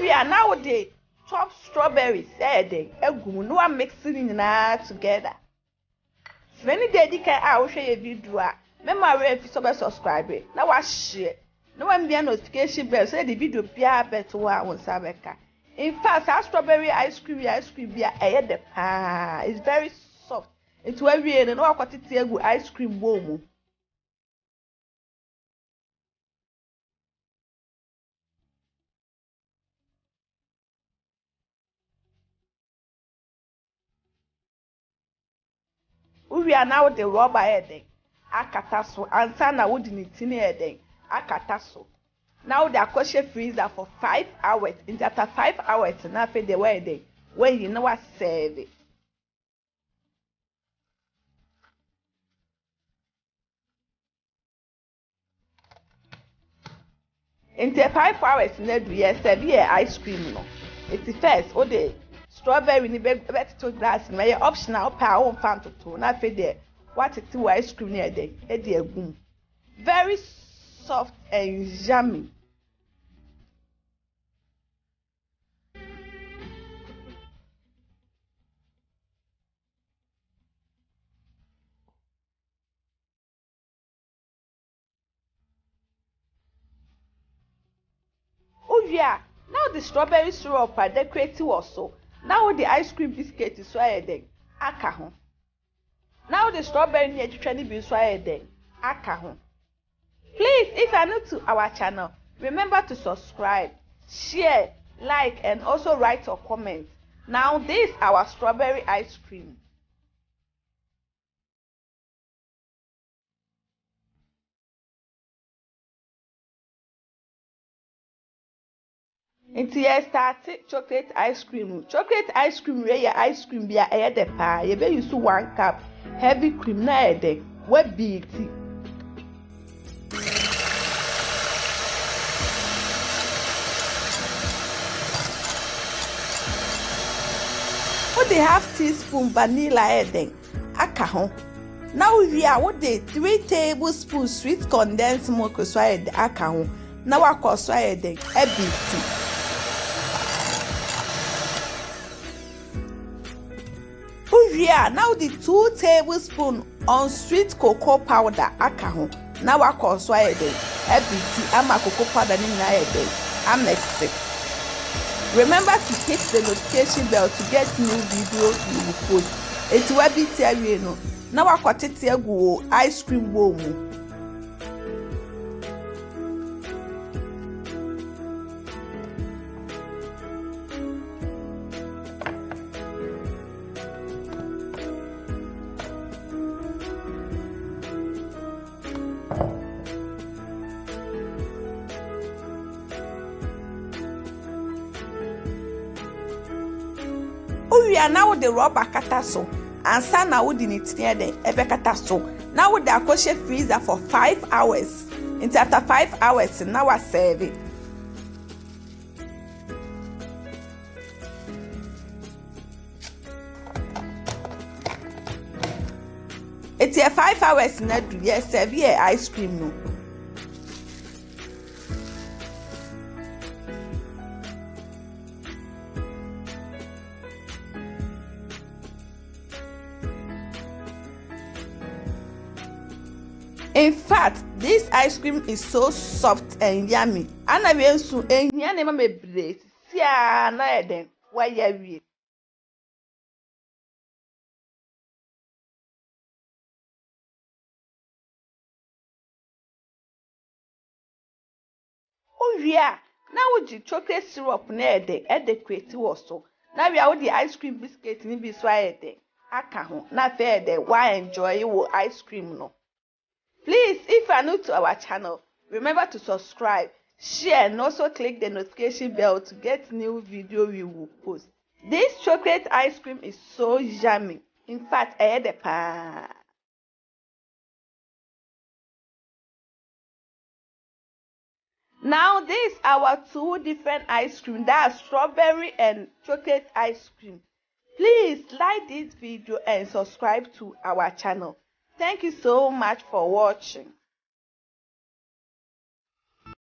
We are now the top strawberries. Egum no one mixing together. Many dedicated I will share a video. Remember if you subscribe. Now I share. No one be a notification bell so the video be a better one on Sabeka. In fact, our strawberry ice cream be a the it's very soft. It's very and no quantity ice cream bowl. We are now the rubber heading. Akataso. Answer now would in tiny heading. Akataso. Now the aquatic freezer for 5 hours. In after 5 hours, now for the wedding. When you know what serve it. In 5 hours, we serve ice cream. No. It's the first. Oh, the strawberry ni better to glass. My optional power fan to. Now for the what it to ice cream near the boom. Very soft and yummy. Oh yeah, now the strawberry syrup are decorative also. Now the ice cream biscuit is swayed akaho. Now the strawberry near to be swayed akaho. Please, if you are new to our channel, remember to subscribe, share, like, and also write a comment. Now this is our strawberry ice cream. Nti ye start chocolate ice cream. Chocolate ice cream where your ice cream be a de pa. You be use 1 cup heavy cream na e de. We beat it. What the half teaspoon vanilla e de. Aka ho. Now we are what the 3 tablespoons sweet condensed milk so e de aka ho. Now akọ so e de e beat it. Yeah, now the 2 tablespoons unsweetened cocoa powder akaho. Now I call so I dey. Everything ama cocoa powder ni na I dey. I mix it. Remember to hit the notification bell to get new videos we will post. Eti wa bi ti awie no. Now I cut it egu ice cream bowl mu. We are now the rubber kataso and san now would in it near the ebe kataso. Now with the aquatic freezer for 5 hours. Into after 5 hours, now I serve it. It's a 5 hours na do yes serve ice cream no. In fact, this ice cream is so soft and yummy. And I will soon and yanema me brace. See, na eden. Why you? Oh yeah. Now with the chocolate syrup na eden, adequate also. Now we are with the ice cream biscuit ni bi so eden. Aka ho. Na fe eden. Why enjoy your ice cream no? Please, if you are new to our channel, remember to subscribe, share, and also click the notification bell to get new video we will post. This chocolate ice cream is so yummy. In fact, I had a pan. Now, this our 2 different ice cream. That's strawberry and chocolate ice cream. Please like this video and subscribe to our channel. Thank you so much for watching.